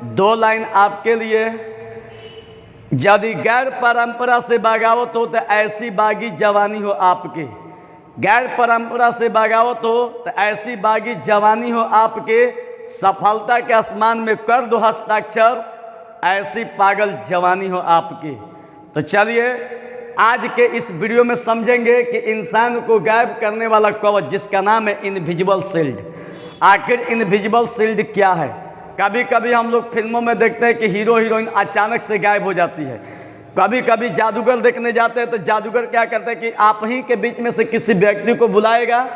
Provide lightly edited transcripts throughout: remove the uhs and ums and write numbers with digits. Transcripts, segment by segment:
दो लाइन आपके लिए। यदि गैर परंपरा से बगावत हो तो ऐसी बागी जवानी हो आपकी। गैर परंपरा से बगावत हो तो ऐसी बागी जवानी हो आपके। सफलता के आसमान में कर दो हस्ताक्षर, ऐसी पागल जवानी हो आपकी। तो चलिए आज के इस वीडियो में समझेंगे कि इंसान को गायब करने वाला कवच जिसका नाम है इनविजिबल शील्ड। आखिर इनविजिबल शील्ड क्या है? कभी कभी हम लोग फिल्मों में देखते हैं कि हीरो हीरोइन अचानक से गायब हो जाती है। कभी कभी जादूगर देखने जाते हैं तो जादूगर क्या करते हैं कि आप ही के बीच में से किसी व्यक्ति को बुलाएगा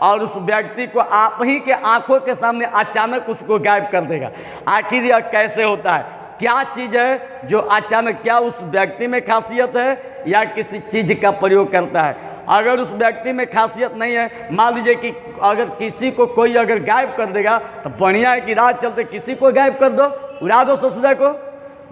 और उस व्यक्ति को आप ही के आंखों के सामने अचानक उसको गायब कर देगा। आखिर यह कैसे होता है? क्या चीज़ है जो अचानक, क्या उस व्यक्ति में खासियत है या किसी चीज़ का प्रयोग करता है? अगर उस व्यक्ति में खासियत नहीं है, मान लीजिए कि अगर किसी को कोई अगर गायब कर देगा तो बढ़िया है कि रात चलते किसी को गायब कर दो, उड़ा दो ससुरा को।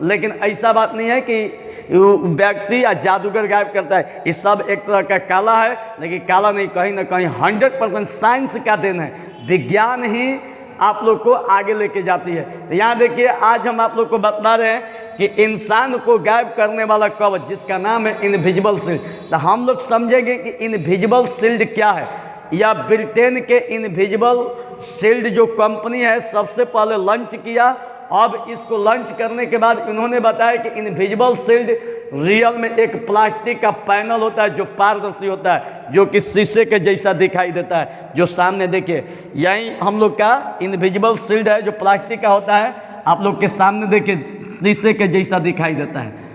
लेकिन ऐसा बात नहीं है कि व्यक्ति या जादूगर गायब करता है। ये सब एक तरह का काला है, लेकिन काला नहीं, कहीं ना कहीं 100% साइंस का देन है। विज्ञान ही आप लोग को आगे लेके जाती है। तो यहाँ देखिए आज हम आप लोग को बता रहे हैं कि इंसान को गायब करने वाला कवच जिसका नाम है इनविजिबल शील्ड। तो हम लोग समझेंगे कि इनविजिबल शील्ड क्या है। यह ब्रिटेन के इनविजिबल शील्ड जो कंपनी है सबसे पहले लॉन्च किया। अब इसको लॉन्च करने के बाद इन्होंने बताया कि इनविजिबल शील्ड रियल में एक प्लास्टिक का पैनल होता है जो पारदर्शी होता है, जो कि शीशे के जैसा दिखाई देता है। जो सामने देखिए यही हम लोग का इनविजिबल शील्ड है जो प्लास्टिक का होता है। आप लोग के सामने देखिए शीशे के जैसा दिखाई देता है।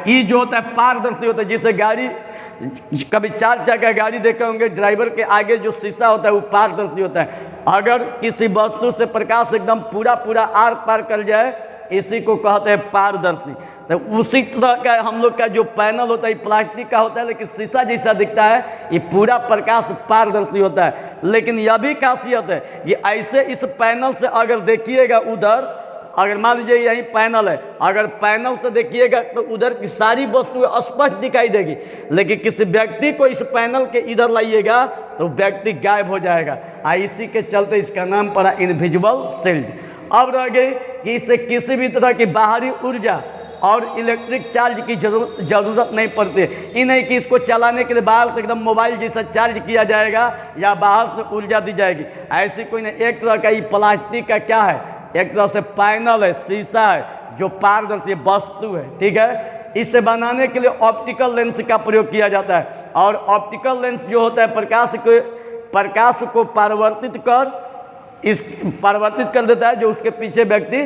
ये जो होता है पारदर्शी होता है। जिसे गाड़ी, कभी 4 चक्का गाड़ी देखे होंगे, ड्राइवर के आगे जो शीशा होता है वो पारदर्शी होता है। अगर किसी वस्तु से प्रकाश एकदम पूरा आर पार कर जाए, इसी को कहते हैं पारदर्शी। तो उसी तरह का हम लोग का जो पैनल होता है प्लास्टिक का होता है, लेकिन शीशा जैसा दिखता है। ये पूरा प्रकाश पारदर्शी होता है। लेकिन यह भी खासियत है कि ऐसे इस पैनल से अगर देखिएगा उधर, अगर मान लीजिए यही पैनल है, अगर पैनल से देखिएगा तो उधर की सारी वस्तुएं स्पष्ट दिखाई देगी। लेकिन किसी व्यक्ति को इस पैनल के इधर लाइएगा तो व्यक्ति गायब हो जाएगा। इसी के चलते इसका नाम पड़ा इनविजिबल शील्ड। अब रह गई कि इससे किसी भी तरह की बाहरी ऊर्जा और इलेक्ट्रिक चार्ज की जरूरत नहीं पड़ती। ये नहीं कि इसको चलाने के लिए बाहर तो एकदम मोबाइल जैसा चार्ज किया जाएगा या बाहर से ऊर्जा दी जाएगी, ऐसी कोई नहीं। एक तरह का ये प्लास्टिक का क्या है, एक तरह से पैनल है, शीशा है जो पारदर्शी वस्तु है। ठीक है, इसे बनाने के लिए ऑप्टिकल लेंस का प्रयोग किया जाता है। और ऑप्टिकल लेंस जो होता है प्रकाश को परावर्तित कर देता है, जो उसके पीछे व्यक्ति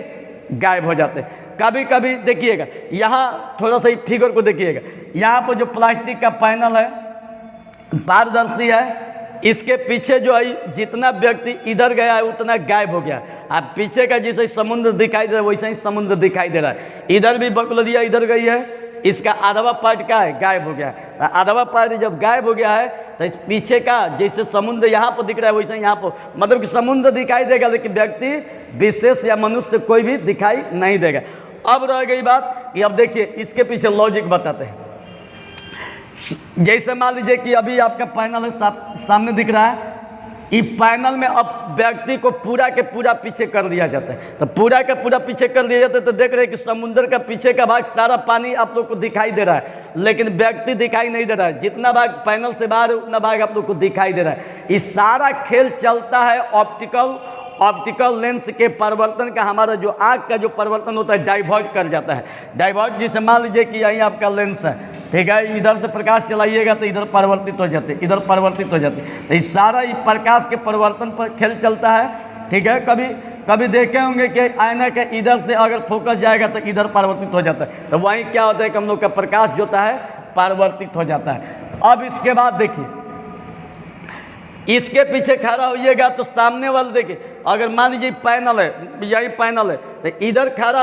गायब हो जाते हैं। कभी कभी देखिएगा यहाँ थोड़ा सा फिगर को देखिएगा, यहाँ पर जो प्लास्टिक का पैनल है पारदर्शी है, इसके पीछे जो है जितना व्यक्ति इधर गया है उतना गायब हो गया। अब पीछे का जैसे समुद्र दिखाई दे रहा है वैसे ही समुद्र दिखाई दे रहा है। इधर भी बकलरिया इधर गई है, इसका आधवा पार्ट का है गायब हो गया। आधवा पार्ट जब गायब हो गया है तो पीछे का जैसे समुद्र यहाँ पर दिख रहा है वैसे यहाँ पर, मतलब कि समुद्र दिखाई देगा लेकिन व्यक्ति विशेष या मनुष्य कोई भी दिखाई नहीं देगा। अब रह गई बात कि अब देखिए इसके पीछे लॉजिक बताते हैं। जैसे मान लीजिए कि अभी आपका पैनल है सामने दिख रहा है, इस पैनल में अब व्यक्ति को पूरा के पूरा पीछे कर दिया जाता है। तो पूरा का पूरा पीछे कर दिया जाता है तो देख रहे हैं कि समुद्र का पीछे का भाग सारा पानी आप लोग को दिखाई दे रहा है, लेकिन व्यक्ति दिखाई नहीं दे रहा है। जितना भाग पैनल से बाहर है उतना भाग आप लोग को दिखाई दे रहा है। ये सारा खेल चलता है ऑप्टिकल लेंस के परिवर्तन का। हमारा जो आँख का जो परिवर्तन होता है डाइवर्ट कर जाता है। डाइवर्ट जिसे मान लीजिए कि यहीं आपका लेंस है, ठीक है, इधर से प्रकाश चलाइएगा तो इधर परिवर्तित हो जाते, इधर परिवर्तित हो जाते। तो इस सारा ये प्रकाश के परिवर्तन पर खेल चलता है। ठीक है, कभी देखे होंगे कि आईना के इधर से अगर फोकस जाएगा तो इधर परिवर्तित हो जाता है। तो वहीं क्या होता है कि हम लोग का प्रकाश जो होता है परिवर्तित हो जाता है। अब इसके बाद देखिए इसके पीछे खड़ा होइएगा तो सामने वाले देखिए, अगर मान लीजिए पैनल है, यही पैनल है, तो इधर खड़ा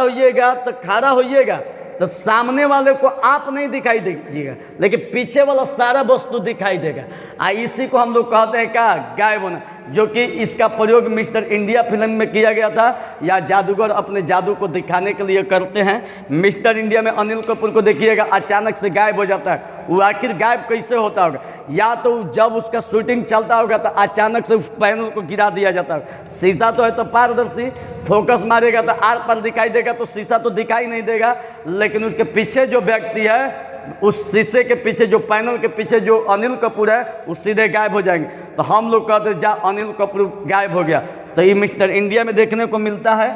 होइएगा तो सामने वाले को आप नहीं दिखाई दीजिएगा, लेकिन पीछे वाला सारा वस्तु दिखाई देगा। इसी को हम लोग कहते हैं क्या, गायब होना। जो कि इसका प्रयोग मिस्टर इंडिया फिल्म में किया गया था, या जादूगर अपने जादू को दिखाने के लिए करते हैं। मिस्टर इंडिया में अनिल कपूर को देखिएगा अचानक से गायब हो जाता है, वो आखिर गायब कैसे होता होगा? या तो जब उसका शूटिंग चलता होगा तो अचानक से उस पैनल को गिरा दिया जाता है। शीशा तो है तो पारदर्शी, फोकस मारेगा तो आर पार दिखाई देगा, तो शीशा तो दिखाई नहीं देगा, लेकिन उसके पीछे जो व्यक्ति है, उस शीशे के पीछे, जो पैनल के पीछे जो अनिल कपूर है, वो सीधे गायब हो जाएंगे। तो हम लोग कहते हैं जा अनिल कपूर गायब हो गया। तो ये मिस्टर इंडिया में देखने को मिलता है।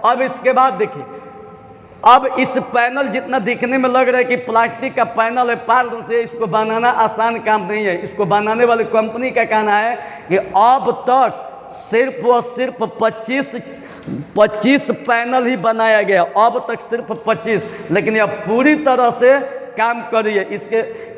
अब इसके बाद देखिए, अब इस पैनल जितना दिखने में लग रहा है कि प्लास्टिक का पैनल है, पारदर्शी, इसको बनाना आसान काम नहीं है। इसको बनाने वाली कंपनी का कहना है कि अब तक सिर्फ और सिर्फ 25 पैनल ही बनाया गया, अब तक सिर्फ 25, लेकिन यह पूरी तरह से काम कर रही है।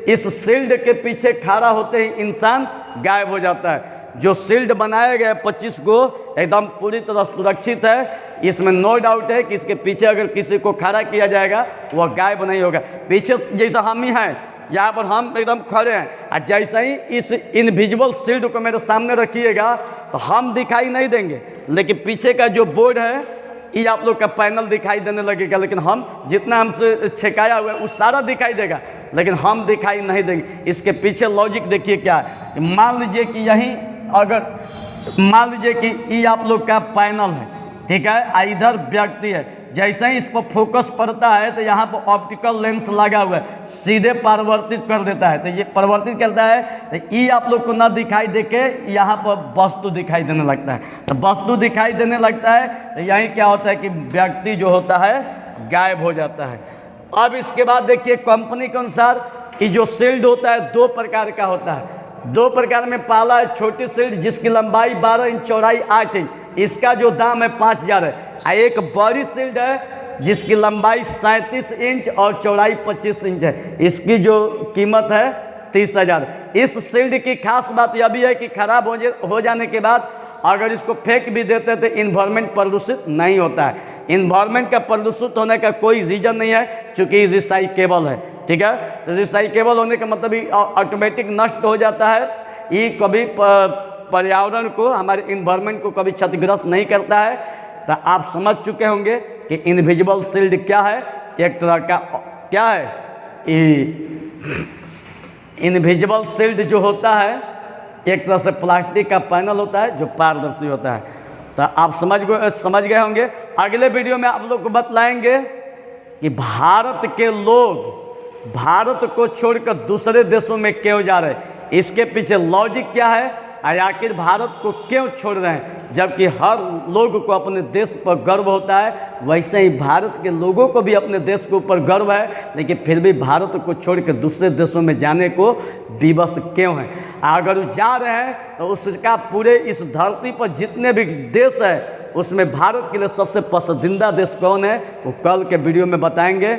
इस शील्ड के पीछे खड़ा होते ही इंसान गायब हो जाता है। जो शील्ड बनाया गया 25 को एकदम पूरी तरह सुरक्षित है, इसमें नो डाउट है कि इसके पीछे अगर किसी को खड़ा किया जाएगा वह गायब नहीं होगा। पीछे जैसा हम ही हैं, यहाँ पर हम एकदम खड़े हैं, और जैसे ही इस इनविजिबल शील्ड को मेरे सामने रखिएगा तो हम दिखाई नहीं देंगे, लेकिन पीछे का जो बोर्ड है ये आप लोग का पैनल दिखाई देने लगेगा। लेकिन हम जितना हमसे छेकाया हुआ है वो सारा दिखाई देगा, लेकिन हम दिखाई नहीं देंगे। इसके पीछे लॉजिक देखिए क्या है। मान लीजिए कि यहीं अगर मान लीजिए कि ये आप लोग का पैनल है, ठीक है, इधर व्यक्ति है, जैसे ही इस पर फोकस पड़ता है तो यहाँ पर ऑप्टिकल लेंस लगा हुआ है, सीधे परिवर्तित कर देता है। तो ये परिवर्तित करता है तो ये आप लोग को ना दिखाई देके यहाँ पर वस्तु दिखाई देने लगता है। तो वस्तु दिखाई देने लगता है तो यहीं क्या होता है कि व्यक्ति जो होता है गायब हो जाता है। अब इसके बाद देखिए, कंपनी के अनुसार ये जो शील्ड होता है 2 प्रकार का होता है। 2 प्रकार में पहला है छोटी शील्ड जिसकी लंबाई 12 इंच, चौड़ाई 8 इंच, इसका जो दाम है 5000 है। एक बड़ी शील्ड है जिसकी लंबाई 37 इंच और चौड़ाई 25 इंच है, इसकी जो कीमत है 30,000। इस शील्ड की खास बात यह भी है कि खराब हो जाने के बाद अगर इसको फेंक भी देते तो इन्वायरमेंट प्रदूषित नहीं होता है। इन्वायरमेंट का प्रदूषित होने का कोई रीजन नहीं है, क्योंकि रिसाइकेबल है, ठीक है। तो रिसाइकेबल होने का मतलब ही ऑटोमेटिक नष्ट हो जाता है। ये कभी पर्यावरण को, हमारे इन्वायरमेंट को कभी क्षतिग्रस्त नहीं करता है। तो आप समझ चुके होंगे कि इनविजिबल शील्ड क्या है। एक तरह का क्या है, इनविजिबल शील्ड जो होता है एक तरह से प्लास्टिक का पैनल होता है जो पारदर्शी होता है। तो आप समझ गए होंगे। अगले वीडियो में आप लोग को बतलाएंगे कि भारत के लोग भारत को छोड़कर दूसरे देशों में क्यों जा रहे हैं, इसके पीछे लॉजिक क्या है, आखिर भारत को क्यों छोड़ रहे हैं। जबकि हर लोग को अपने देश पर गर्व होता है, वैसे ही भारत के लोगों को भी अपने देश के ऊपर गर्व है, लेकिन फिर भी भारत को छोड़कर दूसरे देशों में जाने को विवश क्यों हैं। अगर वो जा रहे हैं तो उसका पूरे इस धरती पर जितने भी देश है उसमें भारत के लिए सबसे पसंदीदा देश कौन है, वो कल के वीडियो में बताएंगे।